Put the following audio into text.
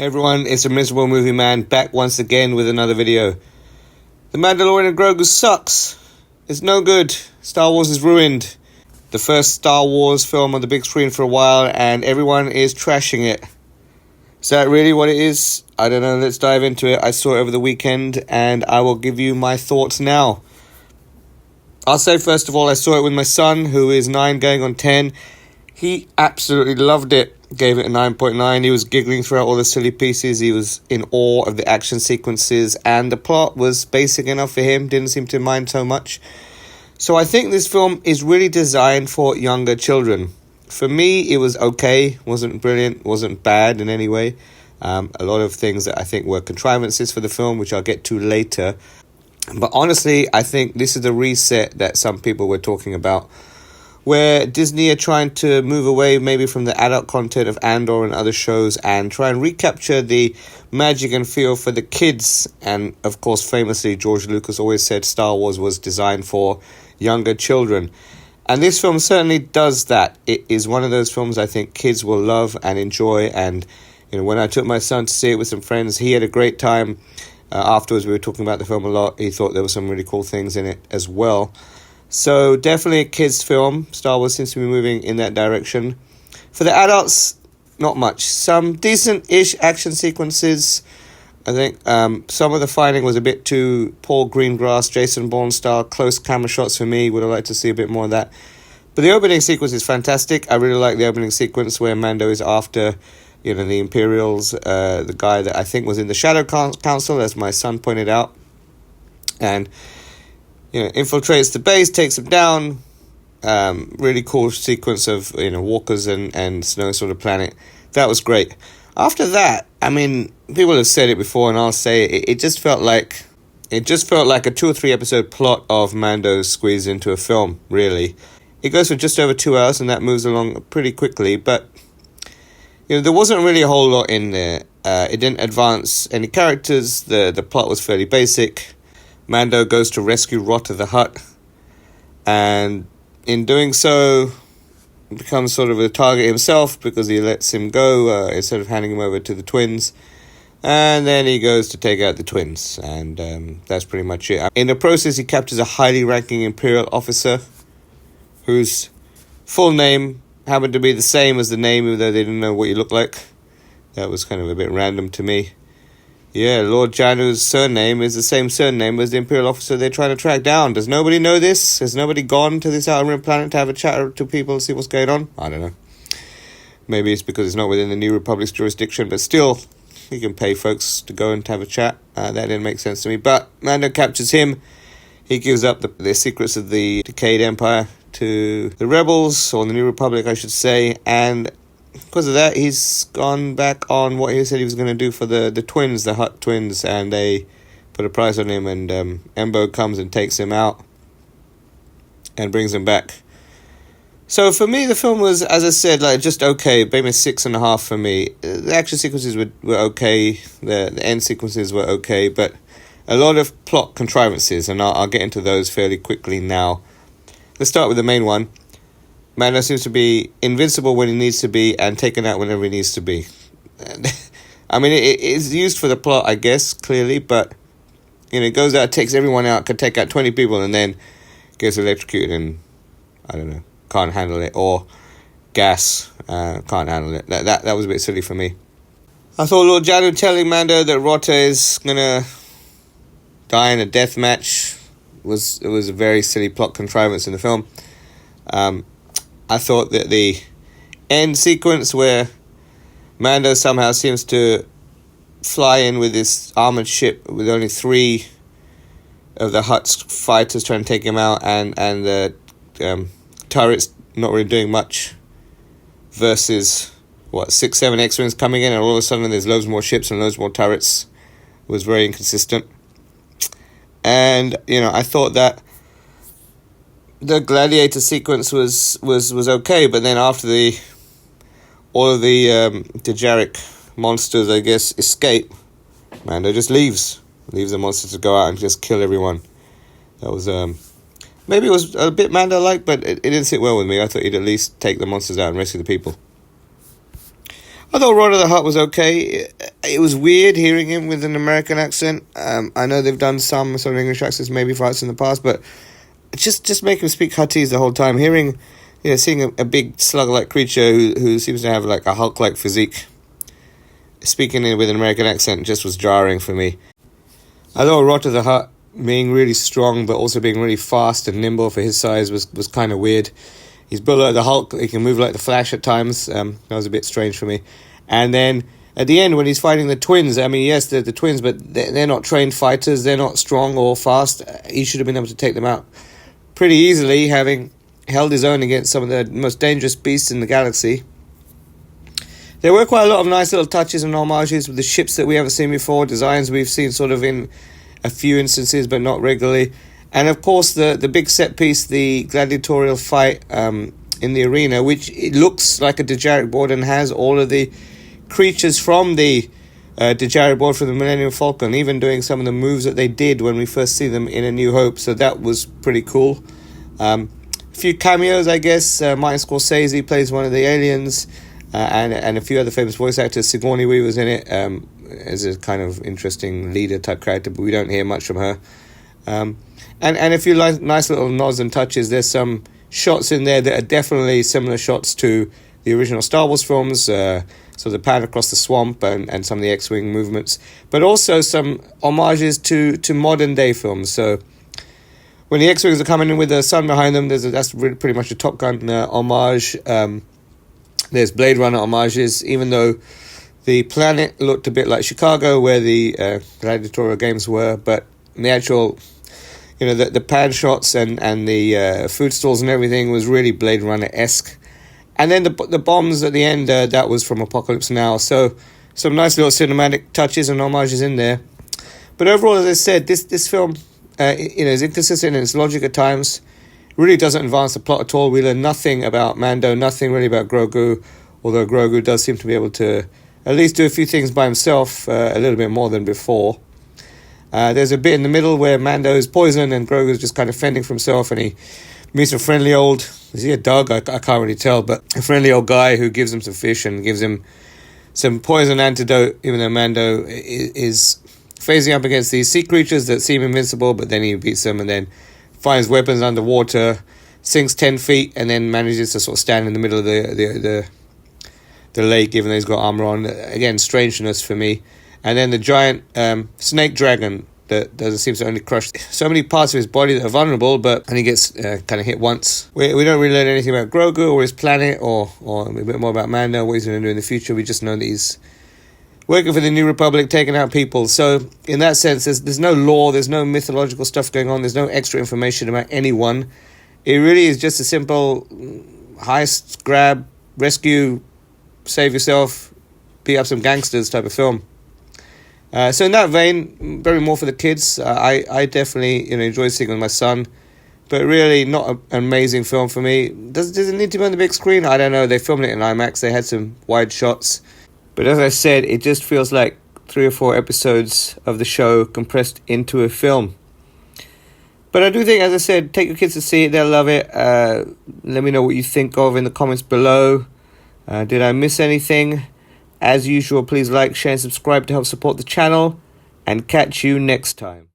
Hey everyone, it's a Miserable Movie Man back once again with another video. The Mandalorian and Grogu sucks. It's no good. Star Wars is ruined. The first Star Wars film on the big screen for a while and everyone is trashing it. Is that really what it is? I don't know, let's dive into it. I saw it over the weekend and I will give you my thoughts now. I'll say first of all, I saw it with my son who is 9 going on 10. He absolutely loved it. Gave it a 9.9. He was giggling throughout all the silly pieces. He was in awe of the action sequences, and the plot was basic enough for him. Didn't seem to mind so much. So I think this film is really designed for younger children. For me, it was okay. Wasn't brilliant. Wasn't bad in any way. A lot of things that I think were contrivances for the film, which I'll get to later. But honestly, I think this is the reset that some people were talking about, where Disney are trying to move away maybe from the adult content of Andor and other shows and try and recapture the magic and feel for the kids. And of course, famously, George Lucas always said Star Wars was designed for younger children. And this film certainly does that. It is one of those films I think kids will love and enjoy. And when I took my son to see it with some friends, he had a great time. Afterwards, we were talking about the film a lot. He thought there were some really cool things in it as well. So definitely a kids' film. Star Wars seems to be moving in that direction. For the adults, not much. Some decent-ish action sequences. I think some of the fighting was a bit too Paul Greengrass, Jason Bourne style, close camera shots for me. Would have liked to see a bit more of that. But the opening sequence is fantastic. I really like the opening sequence where Mando is after, the Imperials, the guy that I think was in the Shadow Council, as my son pointed out. And infiltrates the base, takes them down. Really cool sequence of, walkers and snow sort of planet. That was great. After that, people have said it before and I'll say it, it just felt like a 2 or 3 episode plot of Mando squeezed into a film, really. It goes for just over 2 hours and that moves along pretty quickly, but there wasn't really a whole lot in there. It didn't advance any characters. The plot was fairly basic. Mando goes to rescue Rotta the Hutt, and in doing so, becomes sort of a target himself because he lets him go instead of handing him over to the twins. And then he goes to take out the twins, and that's pretty much it. In the process, he captures a highly ranking Imperial officer whose full name happened to be the same as the name, even though they didn't know what he looked like. That was kind of a bit random to me. Yeah, Lord Janu's surname is the same surname as the Imperial officer they're trying to track down. Does nobody know this? Has nobody gone to this outer rim planet to have a chat to people and see what's going on? I don't know. Maybe it's because it's not within the New Republic's jurisdiction, but still, you can pay folks to go and have a chat. That didn't make sense to me. But Mando captures him. He gives up the secrets of the decayed empire to the rebels, or the New Republic, I should say, and because of that, he's gone back on what he said he was going to do for the twins, the Hutt twins, and they put a price on him, and Embo comes and takes him out and brings him back. So for me, the film was, as I said, just okay, maybe 6.5 for me. The action sequences were okay, the end sequences were okay, but a lot of plot contrivances, and I'll get into those fairly quickly now. Let's start with the main one. Mando seems to be invincible when he needs to be and taken out whenever he needs to be. It is used for the plot, I guess, clearly, but, it goes out, takes everyone out, could take out 20 people and then gets electrocuted and, I don't know, can't handle it. Or gas, can't handle it. That was a bit silly for me. I thought Lord Janu telling Mando that Rotta is going to die in a death match it was a very silly plot contrivance in the film. I thought that the end sequence where Mando somehow seems to fly in with this armored ship with only 3 of the Hutt's fighters trying to take him out, and the turrets not really doing much, versus 6-7 X-Wings coming in, and all of a sudden there's loads more ships and loads more turrets, was very inconsistent. And I thought that the gladiator sequence was okay, but then after all of the Dejaric monsters, I guess, escape, Mando just leaves the monsters to go out and just kill everyone. That was maybe it was a bit Mando-like, but it didn't sit well with me. I thought he'd at least take the monsters out and rescue the people. I thought Rotta the Hutt was okay. it was weird hearing him with an American accent. I know they've done some English accents maybe for us in the past, but just make him speak Huttese the whole time. Seeing a big slug-like creature who seems to have like a Hulk-like physique, speaking with an American accent just was jarring for me. I thought Rot of the Hutt being really strong, but also being really fast and nimble for his size was kind of weird. He's built like the Hulk. He can move like the Flash at times. That was a bit strange for me. And then at the end, when he's fighting the twins, I mean, yes, they're the twins, but they're not trained fighters. They're not strong or fast. He should have been able to take them out pretty easily, having held his own against some of the most dangerous beasts in the galaxy. There were quite a lot of nice little touches and homages with the ships that we haven't seen before, designs we've seen sort of in a few instances, but not regularly. And of course, the big set piece, the gladiatorial fight in the arena, which it looks like a Dejarik board and has all of the creatures from the Dejarik board from the Millennium Falcon, even doing some of the moves that they did when we first see them in A New Hope. So that was pretty cool. A few cameos, I guess. Martin Scorsese plays one of the aliens, and a few other famous voice actors. Sigourney Weaver's in it as a kind of interesting leader type character, but we don't hear much from her. And a few nice little nods and touches. There's some shots in there that are definitely similar shots to the original Star Wars films, so the pan across the swamp and some of the X-Wing movements, but also some homages to modern day films. So when the X-Wings are coming in with the sun behind them, that's really pretty much a Top Gun homage. There's Blade Runner homages, even though the planet looked a bit like Chicago, where the gladiatorial games were, but the actual, the pan shots and the food stalls and everything was really Blade Runner-esque. And then the bombs at the end, that was from Apocalypse Now. So some nice little cinematic touches and homages in there. But overall, as I said, this film is inconsistent in its logic at times. Really doesn't advance the plot at all. We learn nothing about Mando, nothing really about Grogu, although Grogu does seem to be able to at least do a few things by himself, a little bit more than before. There's a bit in the middle where Mando is poisoned and Grogu is just kind of fending for himself, and he meets a friendly old, is he a dog? I can't really tell, but a friendly old guy who gives him some fish and gives him some poison antidote, even though Mando is facing up against these sea creatures that seem invincible, but then he beats them and then finds weapons underwater, sinks 10 feet, and then manages to sort of stand in the middle of the lake, even though he's got armor on. Again, strangeness for me. And then the giant snake dragon that seems to only crush so many parts of his body that are vulnerable, but and he gets kind of hit once. We don't really learn anything about Grogu or his planet or a bit more about Mando, what he's going to do in the future. We just know that he's working for the New Republic, taking out people. So in that sense, there's no lore, there's no mythological stuff going on, there's no extra information about anyone. It really is just a simple heist, grab, rescue, save yourself, beat up some gangsters type of film. So in that vein, very more for the kids. I definitely enjoy seeing it with my son, but really not an amazing film for me. Does it need to be on the big screen? I don't know. They filmed it in IMAX. They had some wide shots, but as I said, it just feels like 3 or 4 episodes of the show compressed into a film. But I do think, as I said, take your kids to see it. They'll love it. Let me know what you think of in the comments below. Did I miss anything? As usual, please like, share, and subscribe to help support the channel, and catch you next time.